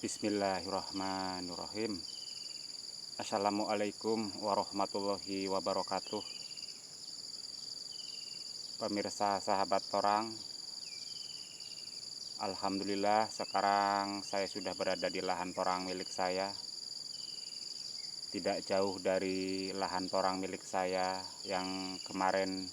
Bismillahirrahmanirrahim. Assalamualaikum warahmatullahi wabarakatuh. Pemirsa sahabat torang, alhamdulillah sekarang saya sudah berada di lahan torang milik saya. Tidak jauh dari lahan torang milik saya yang kemarin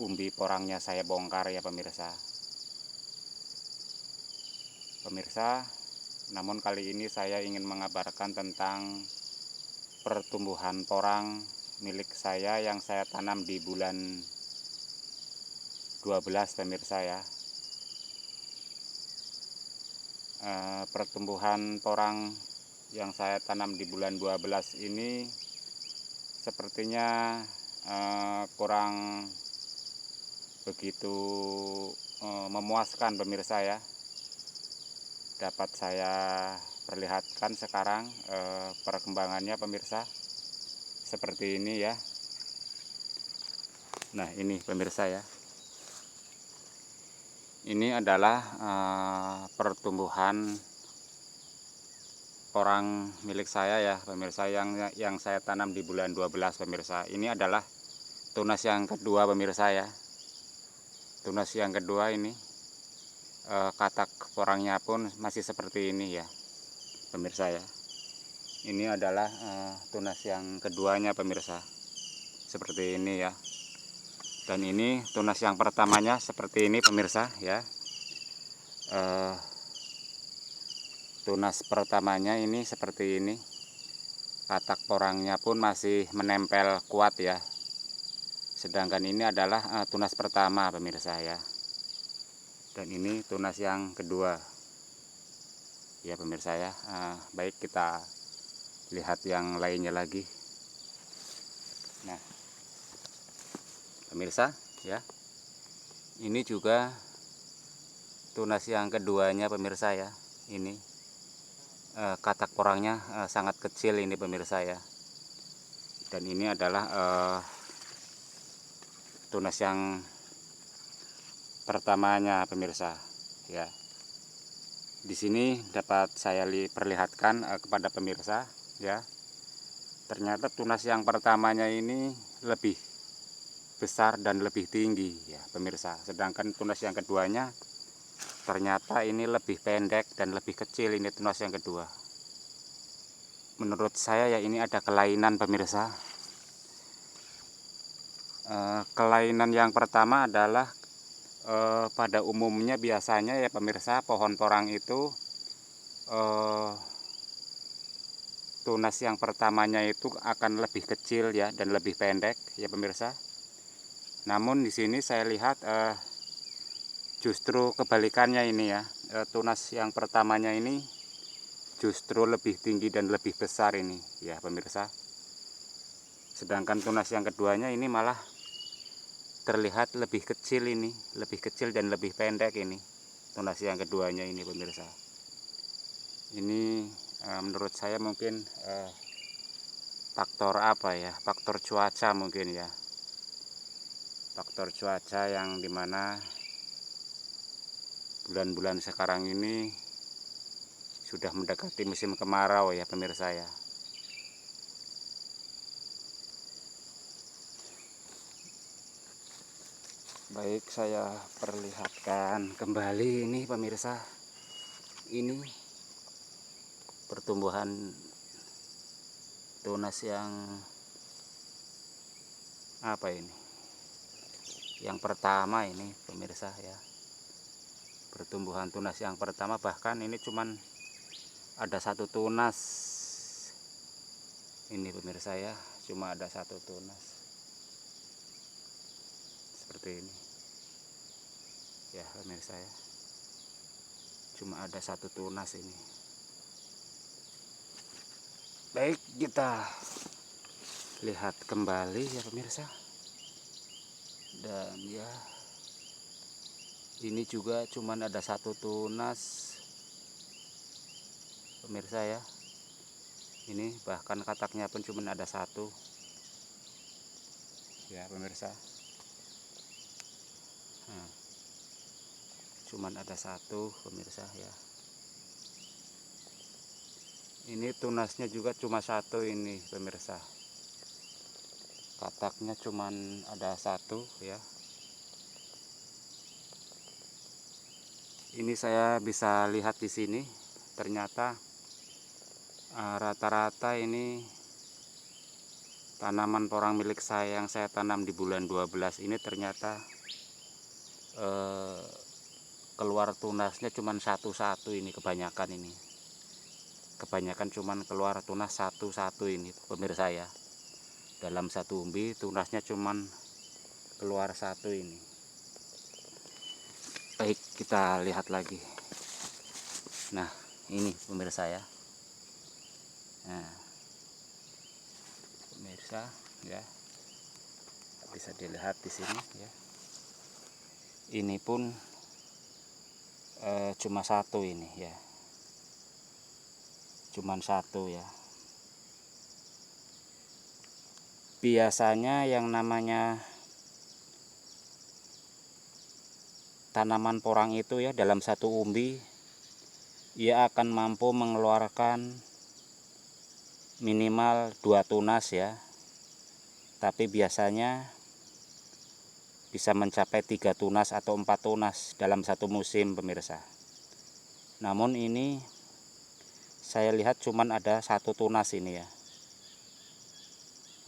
umbi porangnya saya bongkar ya pemirsa. Namun kali ini saya ingin mengabarkan tentang pertumbuhan porang milik saya yang saya tanam di bulan 12 pemirsa ya. Pertumbuhan porang yang saya tanam di bulan 12 ini sepertinya kurang begitu memuaskan pemirsa ya. Dapat saya perlihatkan sekarang perkembangannya pemirsa seperti ini ya. Nah ini pemirsa ya, ini adalah pertumbuhan porang milik saya ya pemirsa, yang saya tanam di bulan 12 pemirsa. Ini adalah tunas yang kedua pemirsa ya. Tunas yang kedua ini katak porangnya pun masih seperti ini ya pemirsa ya. Ini adalah tunas yang keduanya pemirsa, seperti ini ya. Dan ini tunas yang pertamanya seperti ini pemirsa ya. Tunas pertamanya ini seperti ini, katak porangnya pun masih menempel kuat ya. Sedangkan ini adalah tunas pertama pemirsa ya. Dan ini tunas yang kedua ya pemirsa ya. Baik, kita lihat yang lainnya lagi. Nah pemirsa ya, ini juga tunas yang keduanya pemirsa ya. Ini katak porangnya sangat kecil ini pemirsa ya. Dan ini adalah tunas yang pertamanya pemirsa ya. Di sini dapat saya perlihatkan kepada pemirsa ya. Ternyata tunas yang pertamanya ini lebih besar dan lebih tinggi ya pemirsa. Sedangkan tunas yang keduanya ternyata ini lebih pendek dan lebih kecil ini tunas yang kedua. Menurut saya ya ini ada kelainan pemirsa. Kelainan yang pertama adalah pada umumnya biasanya ya pemirsa, pohon porang itu tunas yang pertamanya itu akan lebih kecil ya dan lebih pendek ya pemirsa. Namun di sini saya lihat justru kebalikannya ini ya. Tunas yang pertamanya ini justru lebih tinggi dan lebih besar ini ya pemirsa. Sedangkan tunas yang keduanya ini malah terlihat lebih kecil ini, lebih kecil dan lebih pendek ini. Tunas yang keduanya ini pemirsa. Ini menurut saya mungkin faktor apa ya? Faktor cuaca mungkin ya. Faktor cuaca yang dimana bulan-bulan sekarang ini sudah mendekati musim kemarau ya pemirsa ya. Baik, saya perlihatkan kembali ini pemirsa. Ini pertumbuhan tunas yang apa ini? Yang pertama ini pemirsa ya. Pertumbuhan tunas yang pertama, bahkan ini cuman ada satu tunas. Ini pemirsa ya, cuma ada satu tunas. Seperti ini. Ya pemirsa ya. Cuma ada satu tunas ini. Baik, kita lihat kembali ya pemirsa. Dan ya, ini juga cuman ada satu tunas pemirsa ya. Ini bahkan kataknya pun cuman ada satu ya pemirsa. Nah, cuman ada satu pemirsa ya. Ini tunasnya juga cuma satu ini pemirsa. Kataknya cuman ada satu ya. Ini saya bisa lihat di sini ternyata rata-rata ini tanaman porang milik saya yang saya tanam di bulan 12 ini ternyata keluar tunasnya cuman satu-satu ini, kebanyakan ini. Kebanyakan cuman keluar tunas satu-satu ini pemirsa ya. Dalam satu umbi tunasnya cuman keluar satu ini. Baik, kita lihat lagi. Nah, ini pemirsa ya. Nah, pemirsa ya, bisa dilihat di sini ya. Ini pun cuma satu ini ya. Cuman satu ya. Biasanya yang namanya tanaman porang itu ya, dalam satu umbi ia akan mampu mengeluarkan minimal 2 tunas ya. Tapi biasanya bisa mencapai 3 tunas atau 4 tunas dalam satu musim pemirsa. Namun ini saya lihat cuman ada 1 tunas ini ya.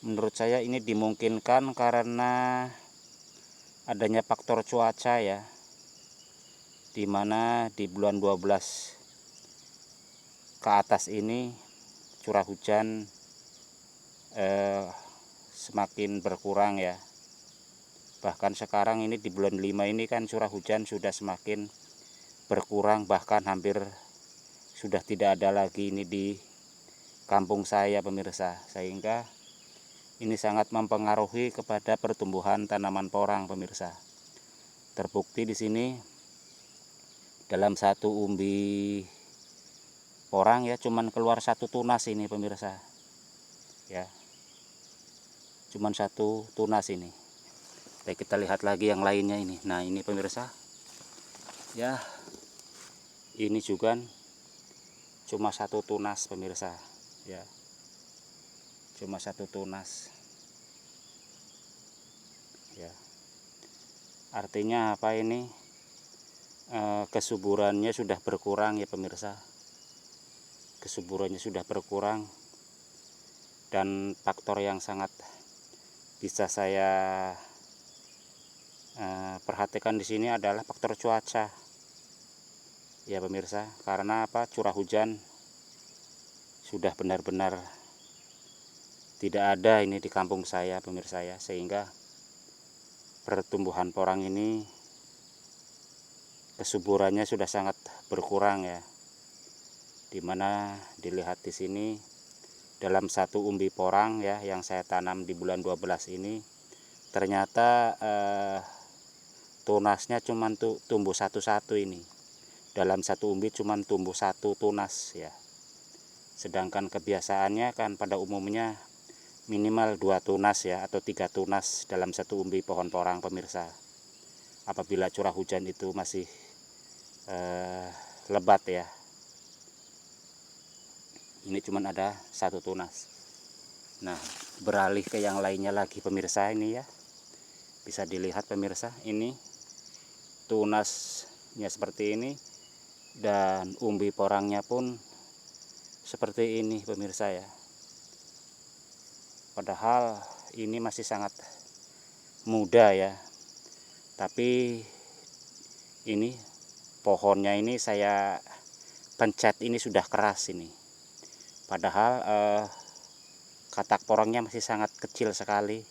Menurut saya ini dimungkinkan karena adanya faktor cuaca ya, dimana di bulan 12 ke atas ini curah hujan semakin berkurang ya. Bahkan sekarang ini di bulan 5 ini kan curah hujan sudah semakin berkurang, bahkan hampir sudah tidak ada lagi ini di kampung saya pemirsa, sehingga ini sangat mempengaruhi kepada pertumbuhan tanaman porang pemirsa. Terbukti di sini dalam satu umbi porang ya cuman keluar 1 tunas ini pemirsa. Ya. Cuman 1 tunas ini. Baik, kita lihat lagi yang lainnya ini. Nah, ini pemirsa. Ya. Ini juga cuma 1 tunas pemirsa, ya. Cuma 1 tunas. Ya. Artinya apa ini? Kesuburannya sudah berkurang ya pemirsa. Kesuburannya sudah berkurang, dan faktor yang sangat bisa saya perhatikan di sini adalah faktor cuaca. Ya pemirsa, karena apa? Curah hujan sudah benar-benar tidak ada ini di kampung saya pemirsa ya, sehingga pertumbuhan porang ini kesuburannya sudah sangat berkurang ya. Dimana dilihat di sini dalam satu umbi porang ya yang saya tanam di bulan 12 ini ternyata tunasnya cuma tumbuh satu-satu ini. Dalam satu umbi cuma tumbuh 1 tunas ya. Sedangkan kebiasaannya kan pada umumnya minimal 2 tunas ya, atau 3 tunas dalam satu umbi pohon porang pemirsa. Apabila curah hujan itu masih lebat ya. Ini cuma ada 1 tunas. Nah, beralih ke yang lainnya lagi pemirsa ini ya. Bisa dilihat pemirsa, ini tunasnya seperti ini, dan umbi porangnya pun seperti ini pemirsa ya. Padahal ini masih sangat muda ya, tapi ini pohonnya ini saya pencet ini sudah keras ini. Padahal katak porangnya masih sangat kecil sekali,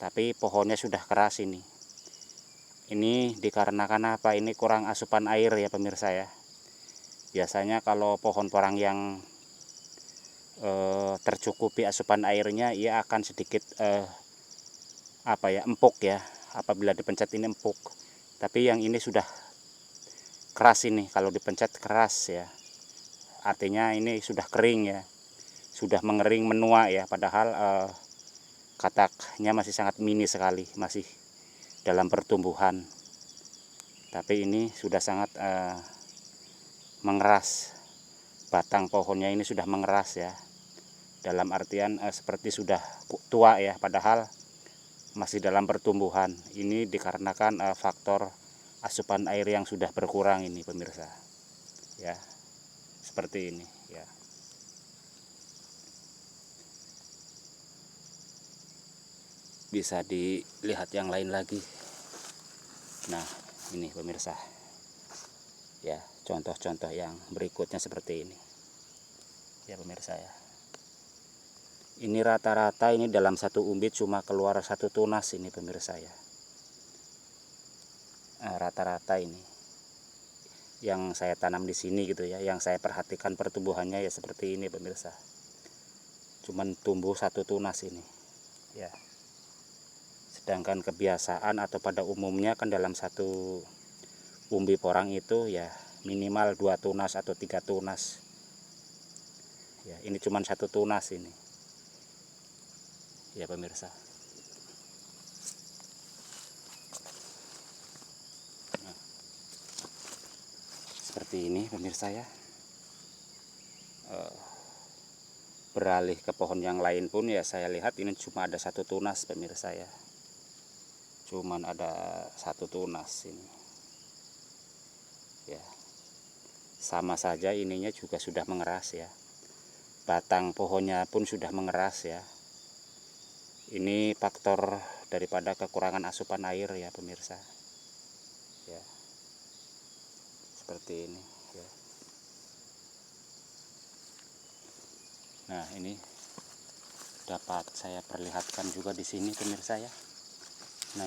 tapi pohonnya sudah keras ini. Ini dikarenakan apa? Ini kurang asupan air ya pemirsa ya. Biasanya kalau pohon porang yang tercukupi asupan airnya, ia akan sedikit empuk ya. Apabila dipencet ini empuk. Tapi yang ini sudah keras ini, kalau dipencet keras ya. Artinya ini sudah kering ya. Sudah mengering menua ya, padahal kataknya masih sangat mini sekali, masih dalam pertumbuhan. Tapi ini sudah sangat mengeras. batang pohonnya ini sudah mengeras ya, dalam artian seperti sudah tua ya, padahal masih dalam pertumbuhan. Ini dikarenakan faktor asupan air yang sudah berkurang ini pemirsa ya, seperti ini ya. Bisa dilihat yang lain lagi. Nah ini pemirsa ya, contoh-contoh yang berikutnya seperti ini ya pemirsa ya. Ini rata-rata ini dalam satu umbit cuma keluar satu tunas ini pemirsa ya. Rata-rata ini yang saya tanam di sini gitu ya, yang saya perhatikan pertumbuhannya ya seperti ini pemirsa. Cuman tumbuh satu tunas ini ya. Sedangkan kebiasaan atau pada umumnya kan dalam satu umbi porang itu ya minimal 2 tunas atau 3 tunas ya. Ini cuma satu tunas ini ya pemirsa. Nah, seperti ini pemirsa ya. Beralih ke pohon yang lain pun ya saya lihat ini cuma ada satu tunas pemirsa ya. Cuman ada satu tunas ini ya. Sama saja ininya juga sudah mengeras ya, batang pohonnya pun sudah mengeras ya. Ini faktor daripada kekurangan asupan air ya pemirsa ya, seperti ini ya. Nah ini dapat saya perlihatkan juga di sini pemirsa ya. Nah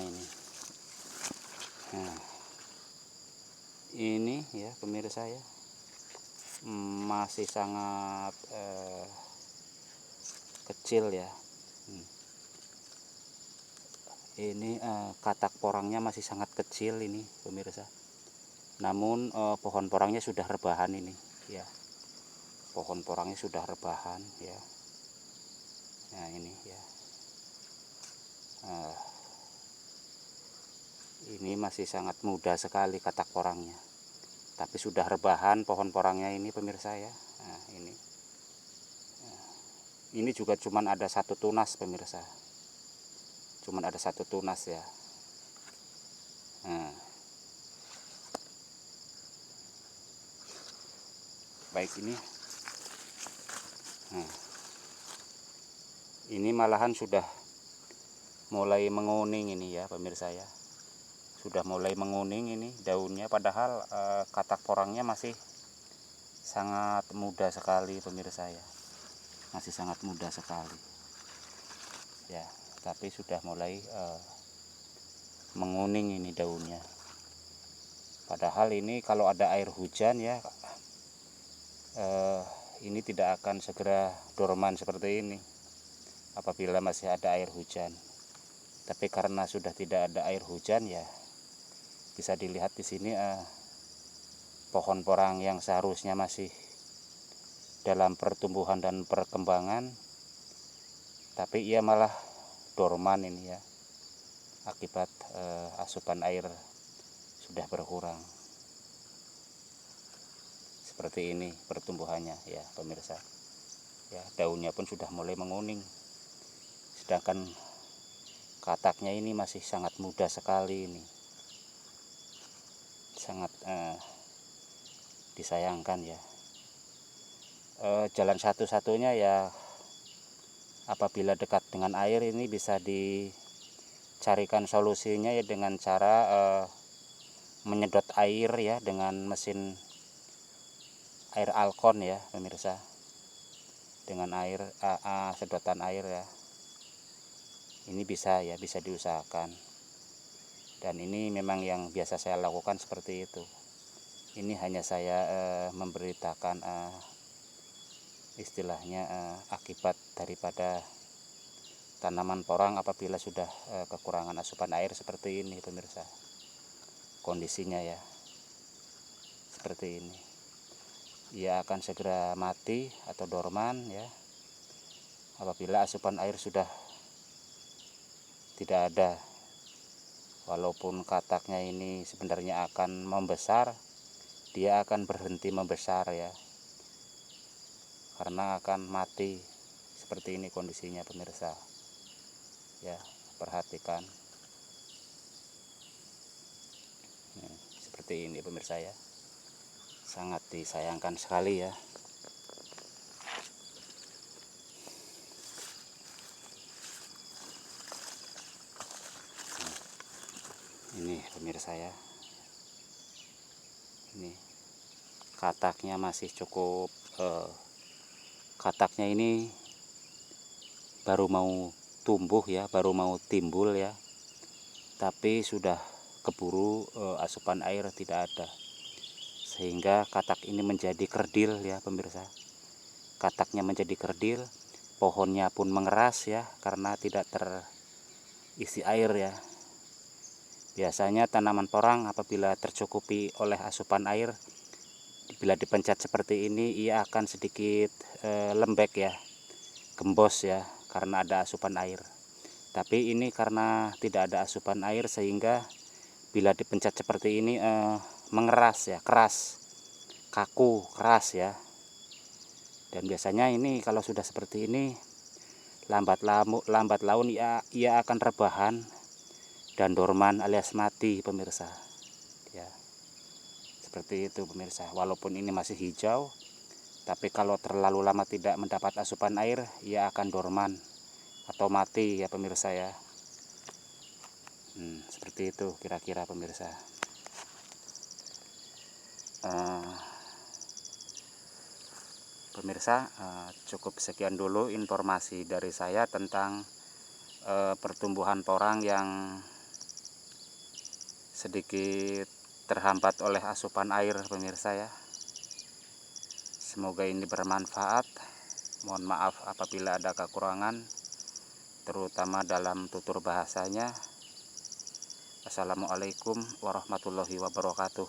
ini ya pemirsa ya, masih sangat kecil ya. Ini katak porangnya masih sangat kecil ini pemirsa. Namun pohon porangnya sudah rebahan ini ya. Pohon porangnya sudah rebahan ya. Nah ini ya. Ini masih sangat muda sekali katak porangnya, tapi sudah rebahan pohon porangnya ini pemirsa ya. Nah ini juga cuman ada satu tunas pemirsa, cuman ada satu tunas ya. Nah, baik ini. Nah, ini malahan sudah mulai menguning ini ya pemirsa ya. Sudah mulai menguning ini daunnya, padahal katak porangnya masih sangat muda sekali pemirsa ya. Masih sangat muda sekali. Ya, tapi sudah mulai menguning ini daunnya. Padahal ini kalau ada air hujan ya, ini tidak akan segera dorman seperti ini apabila masih ada air hujan. Tapi karena sudah tidak ada air hujan ya, bisa dilihat di sini pohon porang yang seharusnya masih dalam pertumbuhan dan perkembangan, tapi ia malah dorman ini ya, akibat asupan air sudah berkurang. Seperti ini pertumbuhannya ya pemirsa ya. Daunnya pun sudah mulai menguning, sedangkan kataknya ini masih sangat muda sekali ini. Sangat disayangkan ya. Jalan satu-satunya ya apabila dekat dengan air ini bisa dicarikan solusinya ya dengan cara menyedot air ya dengan mesin air alkon ya pemirsa, dengan air sedotan air ya. Ini bisa ya, bisa diusahakan. Dan ini memang yang biasa saya lakukan seperti itu. Ini hanya saya memberitakan istilahnya akibat daripada tanaman porang apabila sudah kekurangan asupan air seperti ini pemirsa. Kondisinya ya seperti ini. Ia akan segera mati atau dorman ya apabila asupan air sudah tidak ada. Walaupun kataknya ini sebenarnya akan membesar, dia akan berhenti membesar ya. karena akan mati. Seperti ini kondisinya pemirsa ya, perhatikan. Seperti ini pemirsa ya, sangat disayangkan sekali ya. Ini pemirsa ya, ini kataknya masih cukup, kataknya ini baru mau tumbuh ya, baru mau timbul ya, tapi sudah keburu asupan air tidak ada, sehingga katak ini menjadi kerdil ya pemirsa. Kataknya menjadi kerdil, pohonnya pun mengeras ya, karena tidak terisi air ya. Biasanya tanaman porang apabila tercukupi oleh asupan air, bila dipencet seperti ini ia akan sedikit lembek ya, gembos ya, karena ada asupan air. Tapi ini karena tidak ada asupan air, sehingga bila dipencet seperti ini mengeras ya, keras, kaku, keras ya. Dan biasanya ini kalau sudah seperti ini lambat laun ia akan rebahan dan dorman alias mati pemirsa ya. Seperti itu pemirsa, walaupun ini masih hijau, tapi kalau terlalu lama tidak mendapat asupan air ia akan dorman atau mati ya pemirsa ya. Seperti itu kira-kira pemirsa. Pemirsa, cukup sekian dulu informasi dari saya tentang pertumbuhan porang yang sedikit terhambat oleh asupan air pemirsa ya. Semoga ini bermanfaat. Mohon maaf apabila ada kekurangan, terutama dalam tutur bahasanya. Assalamualaikum warahmatullahi wabarakatuh.